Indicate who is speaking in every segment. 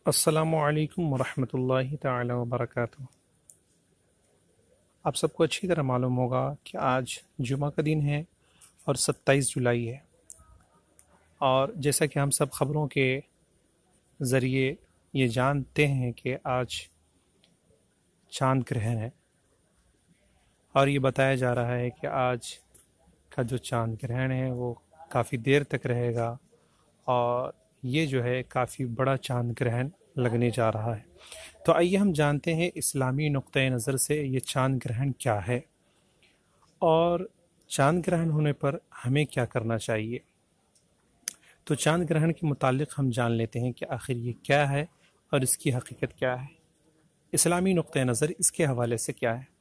Speaker 1: السلام علیکم ورحمۃ اللہ تعالی وبرکاتہ۔ آپ سب کو اچھی طرح معلوم ہوگا کہ آج جمعہ کا دن ہے اور 27 جولائی ہے، اور جیسا کہ ہم سب خبروں کے ذریعے یہ جانتے ہیں کہ آج چاند گرہن ہے، اور یہ بتایا جا رہا ہے کہ آج کا جو چاند گرہن ہے وہ کافی دیر تک رہے گا، اور یہ جو ہے کافی بڑا چاند گرہن لگنے جا رہا ہے۔ تو آئیے ہم جانتے ہیں اسلامی نقطۂ نظر سے یہ چاند گرہن کیا ہے، اور چاند گرہن ہونے پر ہمیں کیا کرنا چاہیے۔ تو چاند گرہن کے متعلق ہم جان لیتے ہیں کہ آخر یہ کیا ہے اور اس کی حقیقت کیا ہے، اسلامی نقطۂ نظر اس کے حوالے سے کیا ہے۔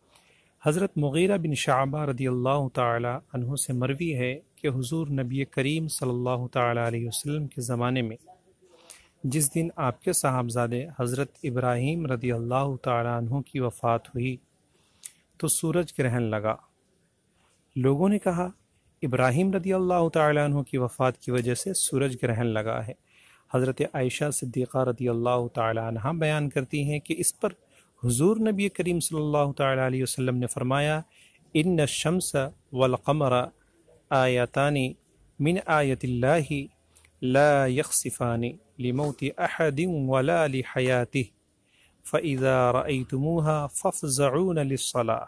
Speaker 1: حضرت مغیرہ بن شعبہ رضی اللہ تعالی عنہ سے مروی ہے کہ حضور نبی کریم صلی اللہ تعالی علیہ وسلم کے زمانے میں جس دن آپ کے صاحبزادے حضرت ابراہیم رضی اللہ تعالی عنہ کی وفات ہوئی تو سورج گرہن لگا۔ لوگوں نے کہا ابراہیم رضی اللہ تعالی عنہ کی وفات کی وجہ سے سورج گرہن لگا ہے۔ حضرت عائشہ صدیقہ رضی اللہ تعالی عنہ بیان کرتی ہیں کہ اس پر حضور نبی کریم صلی اللہ تعالی علیہ وسلم نے فرمایا ان الشمس والقمر آیاتان من آیت اللہ لا یخسفان لموت احد ولا لحیاته فاذا رأیتموها فافزعون للصلاة۔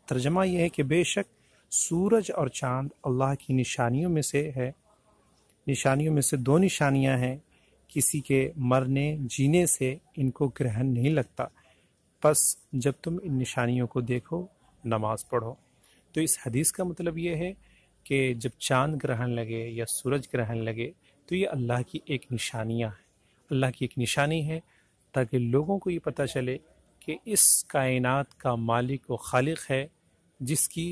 Speaker 1: ترجمہ یہ ہے کہ بے شک سورج اور چاند اللہ کی نشانیوں میں سے ہے، نشانیوں میں سے دو نشانیاں ہیں، کسی کے مرنے جینے سے ان کو گرہن نہیں لگتا، پس جب تم ان نشانیوں کو دیکھو نماز پڑھو۔ تو اس حدیث کا مطلب یہ ہے کہ جب چاند گرہن لگے یا سورج گرہن لگے تو یہ اللہ کی ایک نشانیاں ہیں، اللہ کی ایک نشانی ہے، تاکہ لوگوں کو یہ پتہ چلے کہ اس کائنات کا مالک و خالق ہے، جس کی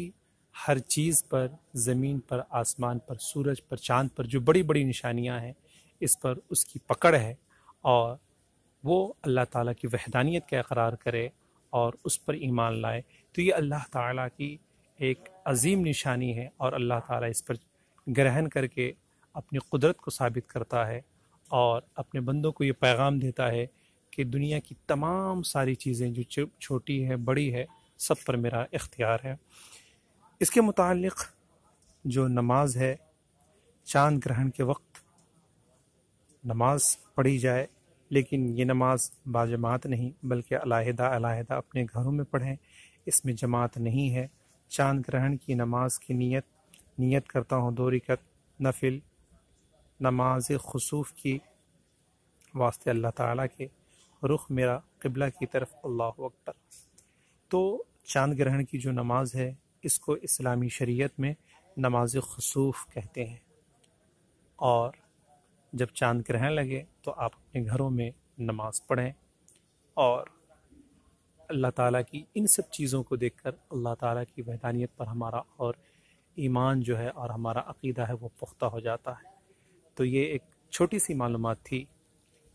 Speaker 1: ہر چیز پر، زمین پر، آسمان پر، سورج پر، چاند پر جو بڑی بڑی نشانیاں ہیں اس پر اس کی پکڑ ہے، اور وہ اللہ تعالیٰ کی وحدانیت کا اقرار کرے اور اس پر ایمان لائے تو یہ اللہ تعالیٰ کی ایک عظیم نشانی ہے، اور اللہ تعالیٰ اس پر گرہن کر کے اپنی قدرت کو ثابت کرتا ہے اور اپنے بندوں کو یہ پیغام دیتا ہے کہ دنیا کی تمام ساری چیزیں جو چھوٹی ہے بڑی ہے سب پر میرا اختیار ہے۔ اس کے متعلق جو نماز ہے، چاند گرہن کے وقت نماز پڑھی جائے، لیکن یہ نماز باجماعت نہیں بلکہ علیحدہ علیحدہ اپنے گھروں میں پڑھیں، اس میں جماعت نہیں ہے۔ چاند گرہن کی نماز کی نیت کرتا ہوں 2 رکعت نفل نماز خسوف کی واسطے اللہ تعالیٰ کے، رخ میرا قبلہ کی طرف، اللہ اکبر۔ تو چاند گرہن کی جو نماز ہے اس کو اسلامی شریعت میں نماز خسوف کہتے ہیں، اور جب چاند گرہن لگے تو آپ اپنے گھروں میں نماز پڑھیں، اور اللہ تعالیٰ کی ان سب چیزوں کو دیکھ کر اللہ تعالیٰ کی وحدانیت پر ہمارا اور ایمان جو ہے اور ہمارا عقیدہ ہے وہ پختہ ہو جاتا ہے۔ تو یہ ایک چھوٹی سی معلومات تھی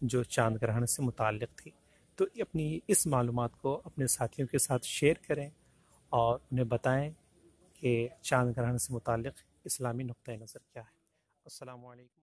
Speaker 1: جو چاند گرہن سے متعلق تھی، تو اپنی اس معلومات کو اپنے ساتھیوں کے ساتھ شیئر کریں اور انہیں بتائیں کہ چاند گرہن سے متعلق اسلامی نقطۂ نظر کیا ہے۔ السلام علیکم۔